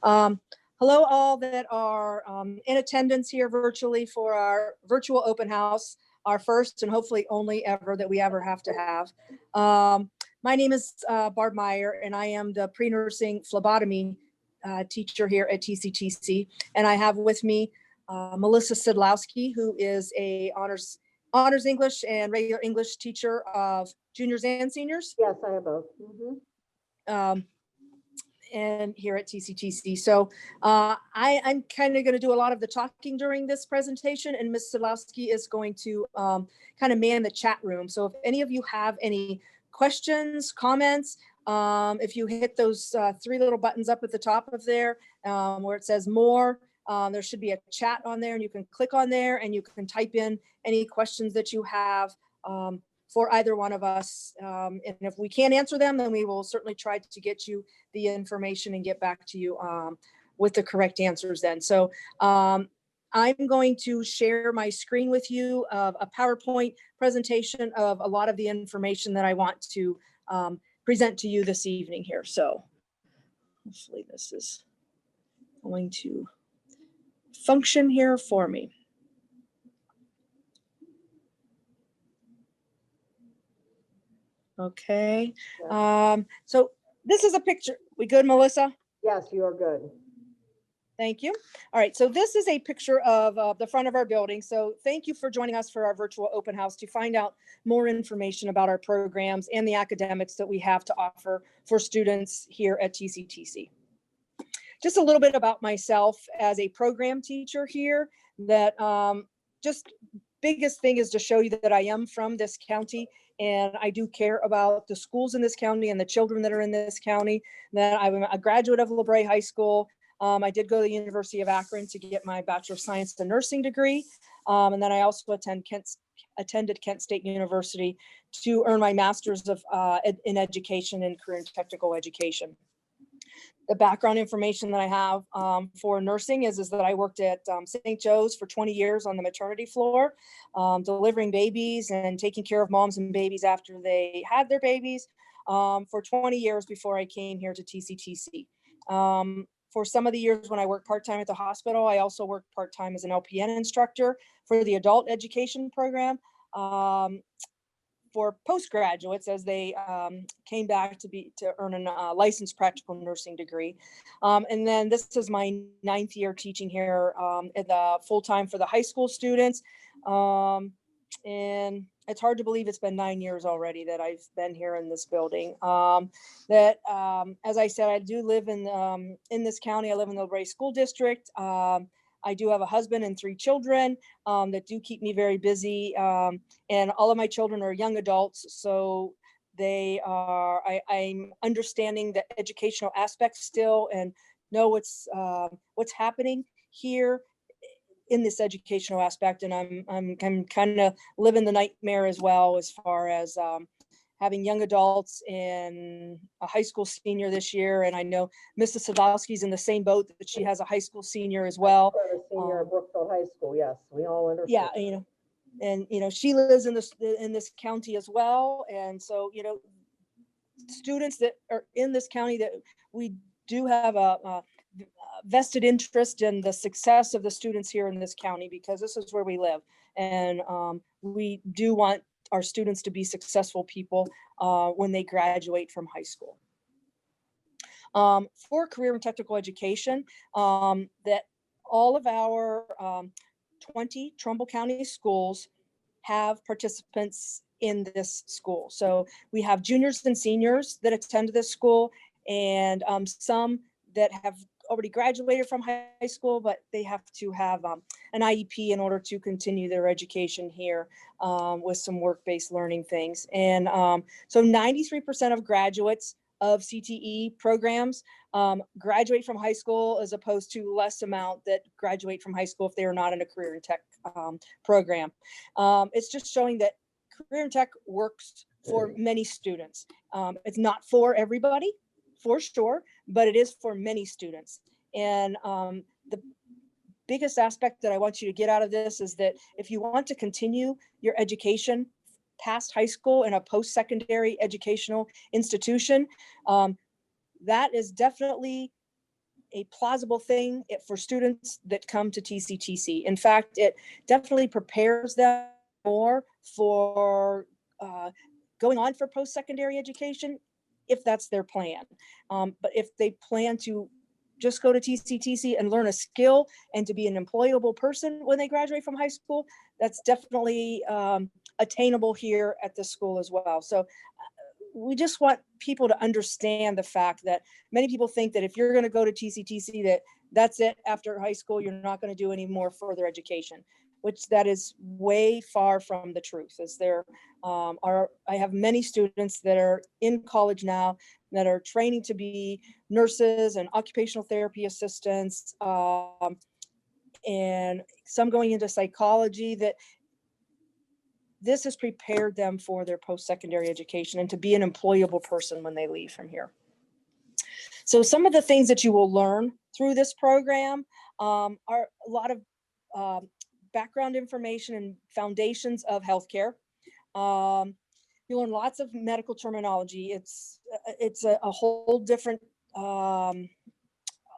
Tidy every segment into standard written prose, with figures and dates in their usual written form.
Hello all that are in attendance here virtually for our virtual open house, our first and hopefully only ever that we ever have to have. My name is Barb Meyer, and I am the pre-nursing phlebotomy teacher here at TCTC. And I have with me Melissa Sidlowski, who is a honors English and regular English teacher of juniors and seniors. Yes, I have both. And here at TCTC. So I'm kind of going to do a lot of the talking during this presentation, and Ms. Sidlowski is going to kind of man the chat room. So if any of you have any questions, comments, if you hit those three little buttons up at the top of there where it says more, there should be a chat on there, and you can click on there and you can type in any questions that you have for either one of us. And if we can't answer them, then we will certainly try to get you the information and get back to you with the correct answers then. So I'm going to share my screen with you of a PowerPoint presentation of a lot of the information that I want to present to you this evening here. So hopefully this is going to function here for me. Okay, so this is a picture. We good, Melissa? Yes, you are good. Thank you. All right, so this is a picture of the front of our building. So thank you for joining us for our virtual open house to find out more information about our programs and the academics that we have to offer for students here at TCTC. Just a little bit about myself as a program teacher here, that just biggest thing is to show you that I am from this county, and I do care about the schools in this county and the children that are in this county. That I'm a graduate of LaBrea High School. I did go to the University of Akron to get my Bachelor of Science in Nursing degree. And then I also attended Kent State University to earn my Master's in Education and Career and Technical Education. The background information that I have for nursing is that I worked at St. Joe's for 20 years on the maternity floor, delivering babies and taking care of moms and babies after they had their babies for 20 years before I came here to TCTC. For some of the years when I worked part-time at the hospital, I also worked part-time as an LPN instructor for the adult education program. For postgraduates as they came back to earn a licensed practical nursing degree. And then this is my 9th year teaching here at the full-time for the high school students. And it's hard to believe it's been 9 years already that I've been here in this building. As I said, I do live in this county. I live in the LaBrea School District. I do have a husband and 3 children that do keep me very busy. And all of my children are young adults. So I'm understanding the educational aspects still and know what's happening here in this educational aspect. And I'm kind of living the nightmare as well, as far as having young adults and a high school senior this year. And I know Mrs. Sidlowski's in the same boat, that she has a high school senior as well. A senior at Brookfield High School, yes, we all understand. Yeah, and she lives in this county as well. And so, students that are in this county, that we do have a vested interest in the success of the students here in this county, because this is where we live. And we do want our students to be successful people when they graduate from high school. For career and technical education, that all of our 20 Trumbull County schools have participants in this school. So we have juniors and seniors that attend this school, and some that have already graduated from high school, but they have to have an IEP in order to continue their education here with some work-based learning things. And so 93% of graduates of CTE programs graduate from high school, as opposed to less amount that graduate from high school if they are not in a career and tech program. It's just showing that career and tech works for many students. It's not for everybody, for sure, but it is for many students. And the biggest aspect that I want you to get out of this is that if you want to continue your education past high school in a post-secondary educational institution, that is definitely a plausible thing for students that come to TCTC. In fact, it definitely prepares them more for going on for post-secondary education, if that's their plan. But if they plan to just go to TCTC and learn a skill and to be an employable person when they graduate from high school, that's definitely attainable here at this school as well. So we just want people to understand the fact that many people think that if you're going to go to TCTC, that's it after high school, you're not going to do any more further education, which that is way far from the truth. As there I have many students that are in college now that are training to be nurses and occupational therapy assistants, and some going into psychology, that this has prepared them for their post-secondary education and to be an employable person when they leave from here. So some of the things that you will learn through this program are a lot of background information and foundations of healthcare. You learn lots of medical terminology. It's a whole different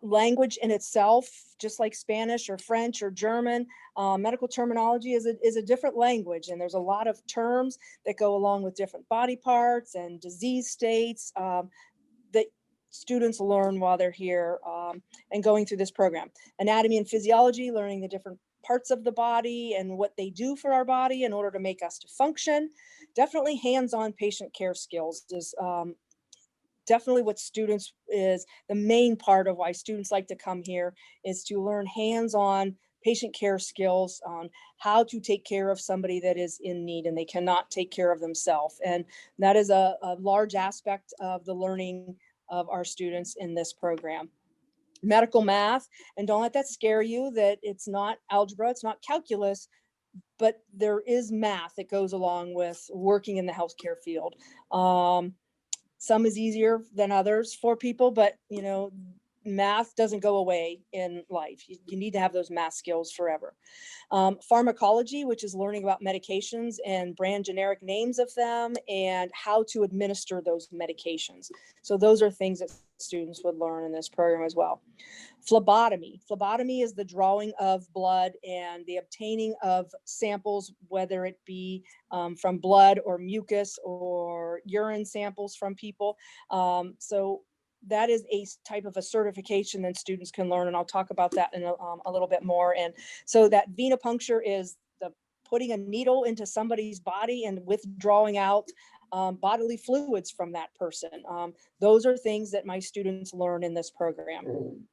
language in itself, just like Spanish or French or German. Medical terminology is a different language, and there's a lot of terms that go along with different body parts and disease states that students learn while they're here and going through this program. Anatomy and physiology, learning the different parts of the body and what they do for our body in order to make us to function. Definitely hands-on patient care skills is definitely what students is the main part of why students like to come here, is to learn hands-on patient care skills on how to take care of somebody that is in need and they cannot take care of themselves. And that is a large aspect of the learning of our students in this program. Medical math, and don't let that scare you that it's not algebra, it's not calculus, but there is math that goes along with working in the healthcare field. Some is easier than others for people, but math doesn't go away in life. You need to have those math skills forever. Pharmacology, which is learning about medications and brand generic names of them and how to administer those medications. So those are things that students would learn in this program as well. Phlebotomy. Phlebotomy is the drawing of blood and the obtaining of samples, whether it be from blood or mucus or urine samples from people. So that is a type of a certification that students can learn, and I'll talk about that in a little bit more. And so that venipuncture is the putting a needle into somebody's body and withdrawing out bodily fluids from that person. Those are things that my students learn in this program.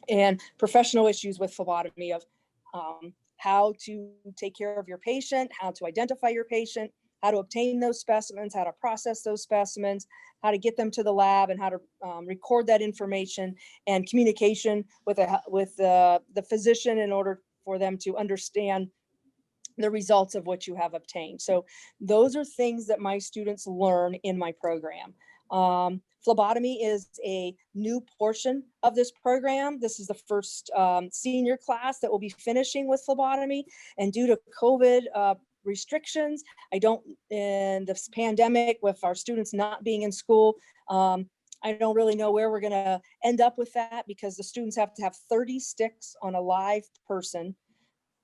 And professional issues with phlebotomy of how to take care of your patient, how to identify your patient, how to obtain those specimens, how to process those specimens, how to get them to the lab, and how to record that information, and communication with the physician in order for them to understand the results of what you have obtained. So those are things that my students learn in my program. Phlebotomy is a new portion of this program. This is the first senior class that will be finishing with phlebotomy, and due to COVID restrictions, in this pandemic with our students not being in school, I don't really know where we're going to end up with that, because the students have to have 30 sticks on a live person.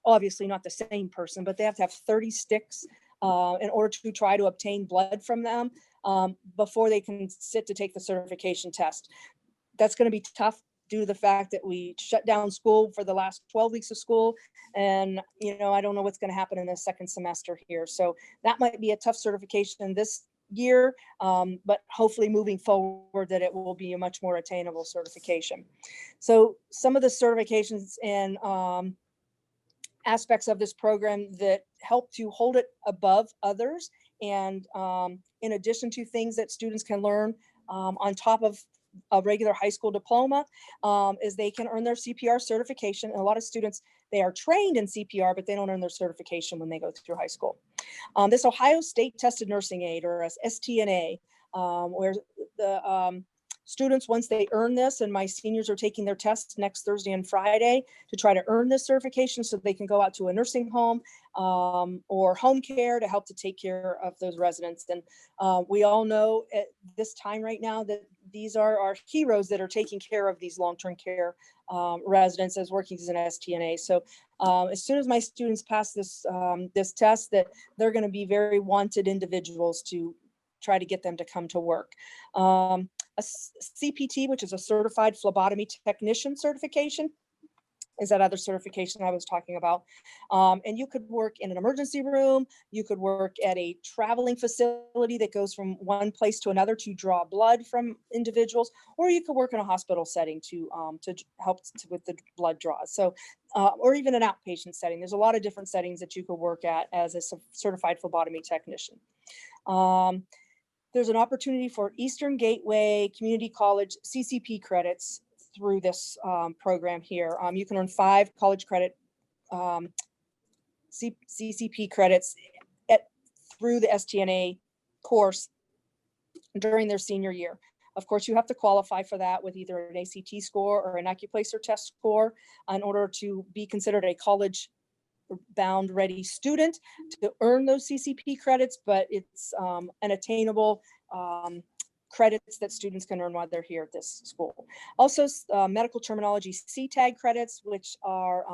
Obviously not the same person, but they have to have 30 sticks in order to try to obtain blood from them before they can sit to take the certification test. That's going to be tough due to the fact that we shut down school for the last 12 weeks of school. And, I don't know what's going to happen in the second semester here. So that might be a tough certification this year, but hopefully moving forward that it will be a much more attainable certification. So some of the certifications and aspects of this program that help to hold it above others, and in addition to things that students can learn on top of a regular high school diploma, is they can earn their CPR certification. And a lot of students, they are trained in CPR, but they don't earn their certification when they go through high school. This Ohio State Tested Nursing Aid, or STNA, where the students, once they earn this, and my seniors are taking their tests next Thursday and Friday to try to earn this certification so they can go out to a nursing home or home care to help to take care of those residents. And we all know at this time right now that these are our heroes that are taking care of these long-term care residents as working as an STNA. So as soon as my students pass this, this test, that they're going to be very wanted individuals to try to get them to come to work. A CPT, which is a Certified Phlebotomy Technician certification, is that other certification I was talking about. And you could work in an emergency room, you could work at a traveling facility that goes from one place to another to draw blood from individuals, or you could work in a hospital setting to help with the blood draws. So, or even an outpatient setting. There's a lot of different settings that you could work at as a certified phlebotomy technician. There's an opportunity for Eastern Gateway Community College CCP credits through this program here. You can earn 5 college credit CCP credits through the STNA course during their senior year. Of course, you have to qualify for that with either an ACT score or an AccuPlacer test score in order to be considered a college bound ready student to earn those CCP credits, but it's an attainable credits that students can earn while they're here at this school. Also, medical terminology CTAG credits, which are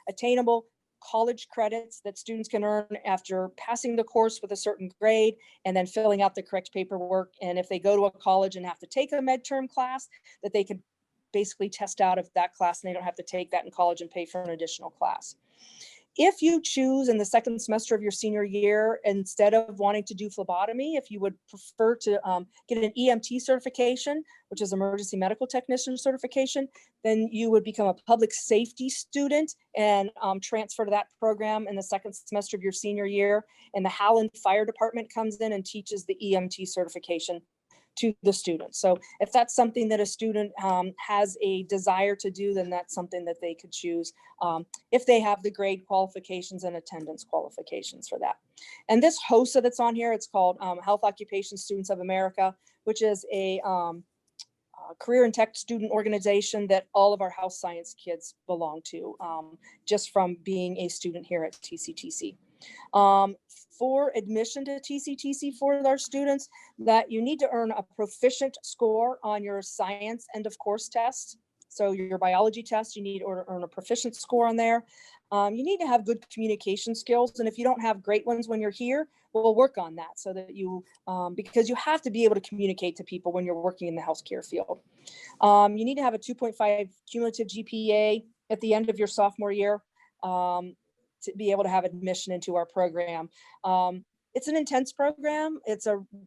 attainable college credits that students can earn after passing the course with a certain grade and then filling out the correct paperwork. And if they go to a college and have to take a med-term class, that they could basically test out of that class and they don't have to take that in college and pay for an additional class. If you choose in the second semester of your senior year, instead of wanting to do phlebotomy, if you would prefer to get an EMT certification, which is emergency medical technician certification, then you would become a public safety student and transfer to that program in the second semester of your senior year. And the Howland Fire Department comes in and teaches the EMT certification to the students. So if that's something that a student has a desire to do, then that's something that they could choose if they have the grade qualifications and attendance qualifications for that. And this HOSA that's on here, it's called Health Occupation Students of America, which is a career and tech student organization that all of our health science kids belong to, just from being a student here at TCTC. For admission to TCTC for our students, that you need to earn a proficient score on your science end of course test. So your biology test, you need to earn a proficient score on there. You need to have good communication skills. And if you don't have great ones when you're here, we'll work on that so that you, because you have to be able to communicate to people when you're working in the healthcare field. You need to have a 2.5 cumulative GPA at the end of your sophomore year. To be able to have admission into our program. It's an intense program.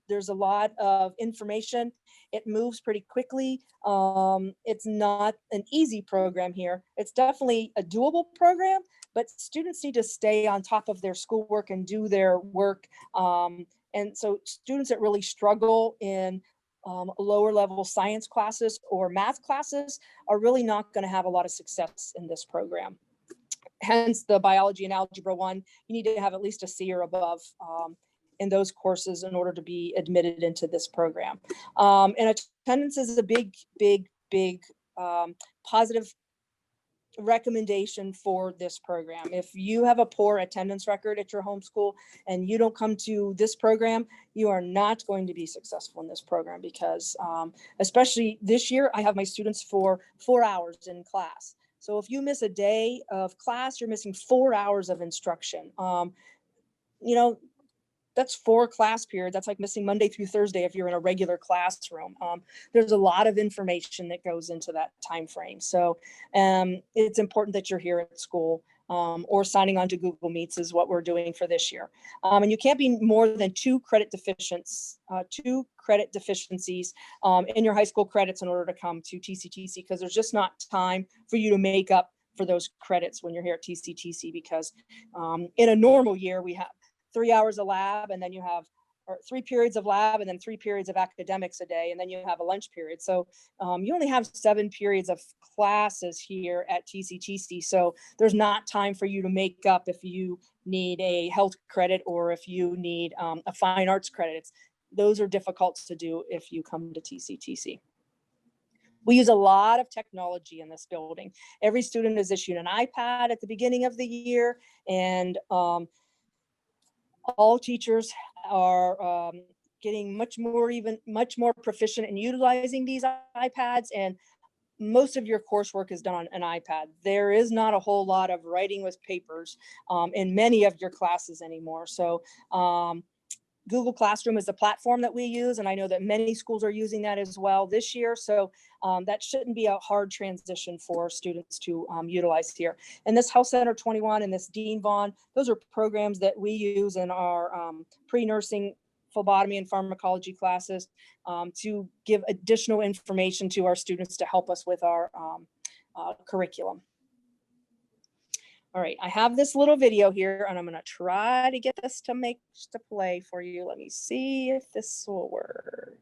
There's a lot of information. It moves pretty quickly. It's not an easy program here. It's definitely a doable program, but students need to stay on top of their schoolwork and do their work. And so students that really struggle in lower level science classes or math classes are really not going to have a lot of success in this program. Hence the biology and algebra 1, you need to have at least a C or above in those courses in order to be admitted into this program. And attendance is a big positive recommendation for this program. If you have a poor attendance record at your home school and you don't come to this program, you are not going to be successful in this program because especially this year, I have my students for 4 hours in class. So if you miss a day of class, you're missing 4 hours of instruction. You know, that's 4 class periods. That's like missing Monday through Thursday if you're in a regular classroom. There's a lot of information that goes into that time frame. So it's important that you're here at school or signing on to Google Meets is what we're doing for this year. And you can't be more than 2 credit deficiencies in your high school credits in order to come to TCTC, because there's just not time for you to make up for those credits when you're here at TCTC, because in a normal year, we have 3 hours of lab, and then you have 3 periods of lab, and then 3 periods of academics a day, and then you have a lunch period. So you only have 7 periods of classes here at TCTC. So there's not time for you to make up if you need a health credit or if you need a fine arts credit. Those are difficult to do if you come to TCTC. We use a lot of technology in this building. Every student is issued an iPad at the beginning of the year, and all teachers are getting much more proficient in utilizing these iPads, and most of your coursework is done on an iPad. There is not a whole lot of writing with papers in many of your classes anymore. So Google Classroom is the platform that we use, and I know that many schools are using that as well this year. So that shouldn't be a hard transition for students to utilize here. And this Health Center 21 and this Dean Vaughn, those are programs that we use in our pre-nursing phlebotomy and pharmacology classes to give additional information to our students to help us with our curriculum. All right, I have this little video here, and I'm going to try to get this to play for you. Let me see if this will work.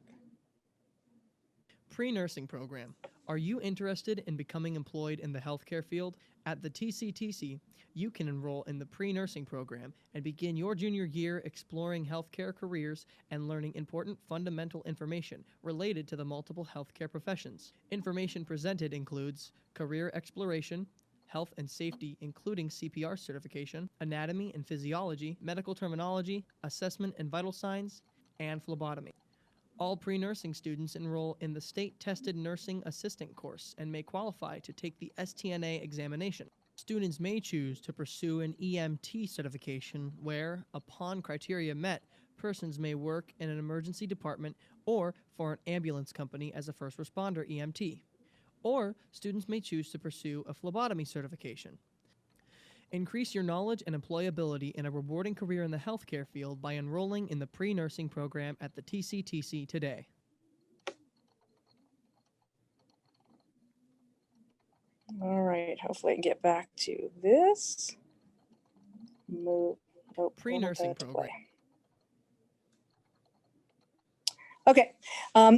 Pre-nursing program. Are you interested in becoming employed in the healthcare field? At the TCTC, you can enroll in the pre-nursing program and begin your junior year exploring healthcare careers and learning important fundamental information related to the multiple healthcare professions. Information presented includes career exploration, health and safety, including CPR certification, anatomy and physiology, medical terminology, assessment and vital signs, and phlebotomy. All pre-nursing students enroll in the state-tested nursing assistant course and may qualify to take the STNA examination. Students may choose to pursue an EMT certification where, upon criteria met, persons may work in an emergency department or for an ambulance company as a first responder EMT. Or students may choose to pursue a phlebotomy certification. Increase your knowledge and employability in a rewarding career in the healthcare field by enrolling in the pre-nursing program at the TCTC today. All right, hopefully I can get back to this. Pre-nursing program. Okay,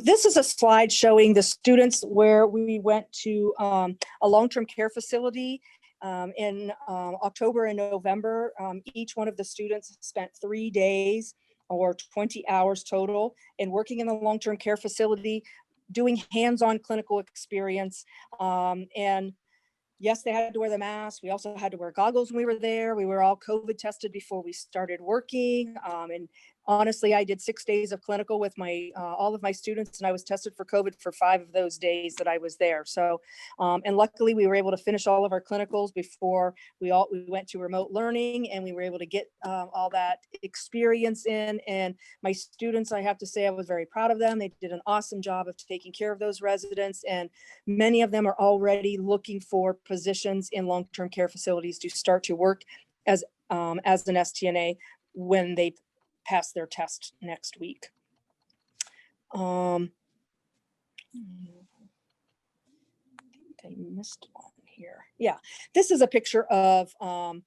this is a slide showing the students where we went to a long-term care facility in October and November. Each one of the students spent 3 days or 20 hours total in working in the long-term care facility, doing hands-on clinical experience. And yes, they had to wear the mask. We also had to wear goggles when we were there. We were all COVID tested before we started working. And honestly, I did 6 days of clinical with all of my students, and I was tested for COVID for 5 of those days that I was there. So, and luckily we were able to finish all of our clinicals before we went to remote learning, and we were able to get all that experience in. And my students, I have to say, I was very proud of them. They did an awesome job of taking care of those residents, and many of them are already looking for positions in long-term care facilities to start to work as an STNA when they pass their test next week. I missed one here. Yeah, this is a picture of some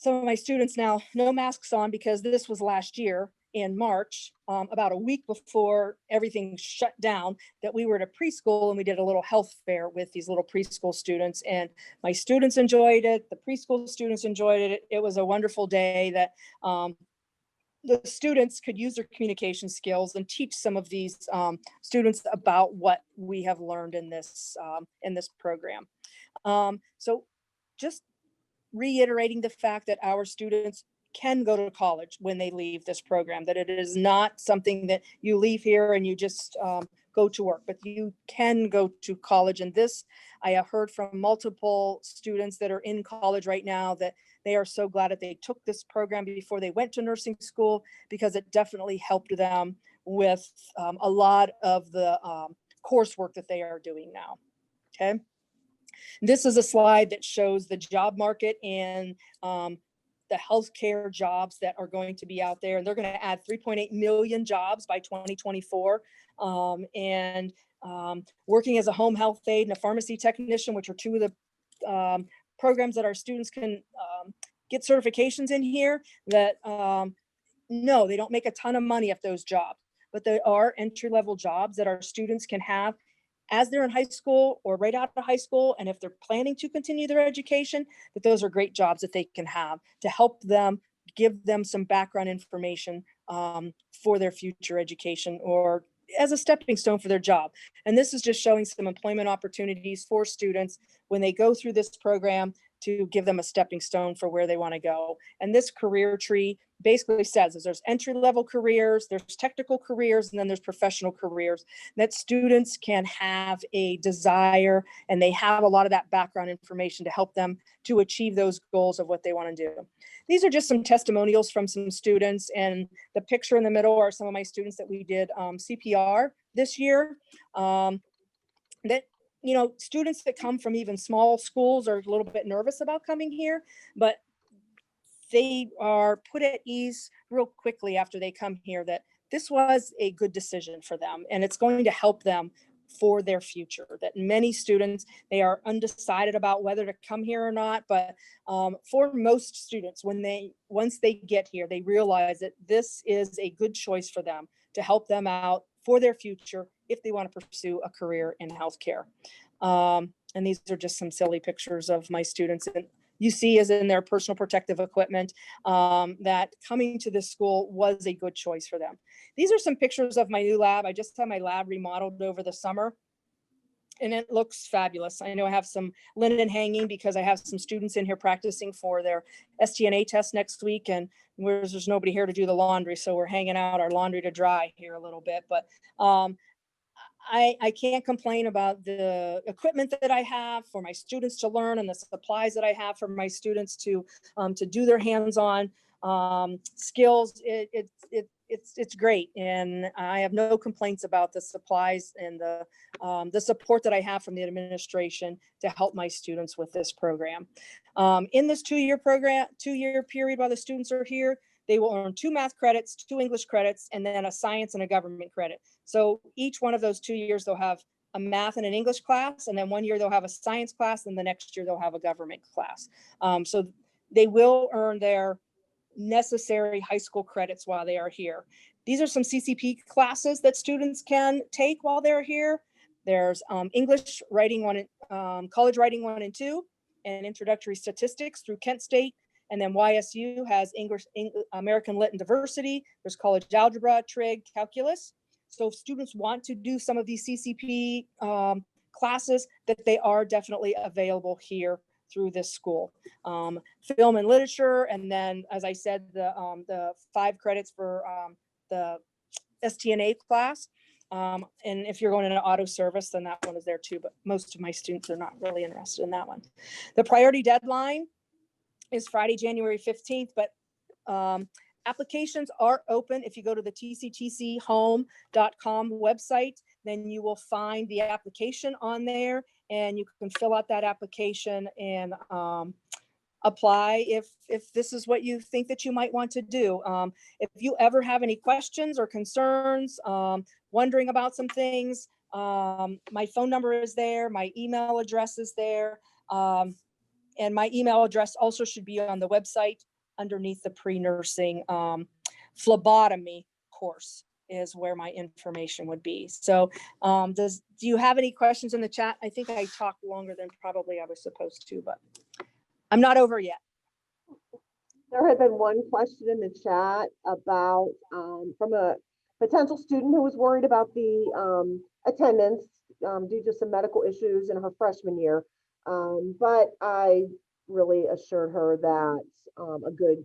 of my students now, no masks on because this was last year in March, about a week before everything shut down, that we were at a preschool and we did a little health fair with these little preschool students, and my students enjoyed it. The preschool students enjoyed it. It was a wonderful day that the students could use their communication skills and teach some of these students about what we have learned in this program. So just reiterating the fact that our students can go to college when they leave this program, that it is not something that you leave here and you just go to work, but you can go to college. And this, I have heard from multiple students that are in college right now that they are so glad that they took this program before they went to nursing school, because it definitely helped them with a lot of the coursework that they are doing now. Okay. This is a slide that shows the job market and the healthcare jobs that are going to be out there. And they're going to add 3.8 million jobs by 2024. Working as a home health aide and a pharmacy technician, which are two of the programs that our students can get certifications in here, that no, they don't make a ton of money at those jobs, but there are entry-level jobs that our students can have as they're in high school or right out of high school. And if they're planning to continue their education, that those are great jobs that they can have to help them, give them some background information for their future education or as a stepping stone for their job. And this is just showing some employment opportunities for students when they go through this program. to give them a stepping stone for where they want to go. And this career tree basically says is there's entry-level careers, there's technical careers, and then there's professional careers that students can have a desire, and they have a lot of that background information to help them to achieve those goals of what they want to do. These are just some testimonials from some students, and the picture in the middle are some of my students that we did CPR this year. That, you know, students that come from even small schools are a little bit nervous about coming here, but they are put at ease real quickly after they come here that this was a good decision for them, and it's going to help them for their future. That many students, they are undecided about whether to come here or not, but for most students, once they get here, they realize that this is a good choice for them to help them out for their future if they want to pursue a career in healthcare. And these are just some silly pictures of my students, and you see is in their personal protective equipment, that coming to this school was a good choice for them. These are some pictures of my new lab. I just had my lab remodeled over the summer, and it looks fabulous. I know I have some linen hanging because I have some students in here practicing for their STNA test next week, and there's nobody here to do the laundry, so we're hanging out our laundry to dry here a little bit. But I can't complain about the equipment that I have for my students to learn and the supplies that I have for my students to do their hands-on skills. It's great, and I have no complaints about the supplies and the support that I have from the administration to help my students with this program. In this two-year period while the students are here, they will earn 2 math credits, 2 English credits, and then a science and a government credit. So each one of those 2 years, they'll have a math and an English class, and then 1 year they'll have a science class, and the next year they'll have a government class. So they will earn their necessary high school credits while they are here. These are some CCP classes that students can take while they're here. There's English writing college writing 1 and 2, and introductory statistics through Kent State. And then YSU has English, American Lit and Diversity. There's college algebra, trig, calculus. So if students want to do some of these CCP classes, that they are definitely available here through this school. Film and literature, and then, as I said, the 5 credits for the STNA class. And if you're going into auto service, then that one is there too, but most of my students are not really interested in that one. The priority deadline is Friday, January 15th, but applications are open. If you go to the tctchome.com website, then you will find the application on there, and you can fill out that application and apply if this is what you think that you might want to do. If you ever have any questions or concerns, wondering about some things, my phone number is there, my email address is there. And my email address also should be on the website underneath the pre-nursing phlebotomy course is where my information would be. So do you have any questions in the chat? I think I talked longer than probably I was supposed to, but I'm not over yet. There had been one question in the chat about from a potential student who was worried about the attendance due to some medical issues in her freshman year. But I really assured her that a good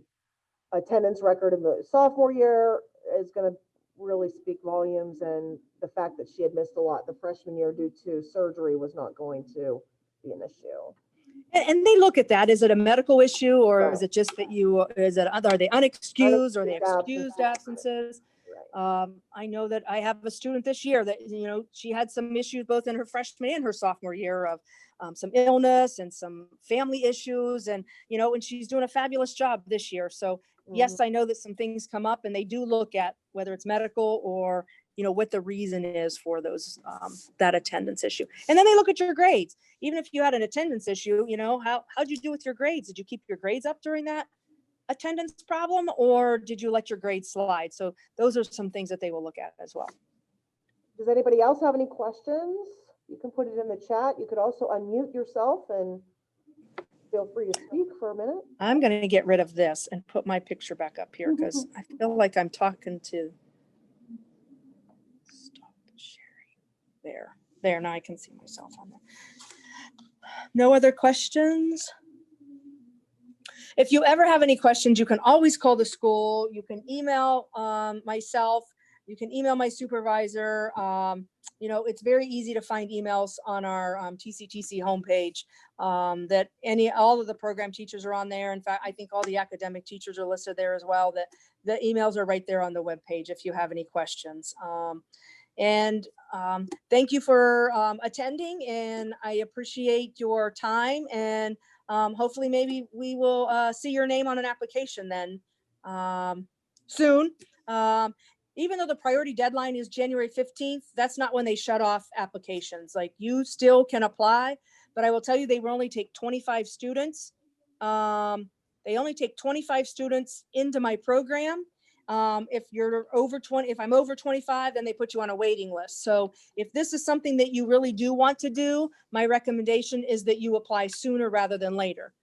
attendance record in the sophomore year is going to really speak volumes, and the fact that she had missed a lot the freshman year due to surgery was not going to be an issue. And they look at that. Is it a medical issue, or Right. is it just that are they unexcused, or are they excused absences? Right. I know that I have a student this year that, you know, she had some issues both in her freshman and her sophomore year of some illness and some family issues, and, you know, and she's doing a fabulous job this year. So yes, I know that some things come up, and they do look at whether it's medical or, you know, what the reason is for those, that attendance issue. And then they look at your grades. Even if you had an attendance issue, you know, how'd you do with your grades? Did you keep your grades up during that attendance problem, or did you let your grades slide? So those are some things that they will look at as well. Does anybody else have any questions? You can put it in the chat. You could also unmute yourself and feel free to speak for a minute. I'm going to get rid of this and put my picture back up here because I feel like I'm talking to. Stop sharing. There. Now I can see myself on there. No other questions? if you ever have any questions, you can always call the school. You can email myself. You can email my supervisor. You know, it's very easy to find emails on our TCTC homepage. That all of the program teachers are on there. In fact, I think all the academic teachers are listed there as well. That the emails are right there on the webpage if you have any questions. Thank you for attending, and I appreciate your time. And hopefully, maybe we will see your name on an application then soon. Even though the priority deadline is January 15th, that's not when they shut off applications. Like, you still can apply, but I will tell you, they will only take 25 students. They only take 25 students into my program. If you're over 20, if I'm over 25, then they put you on a waiting list. So if this is something that you really do want to do, my recommendation is that you apply sooner rather than later.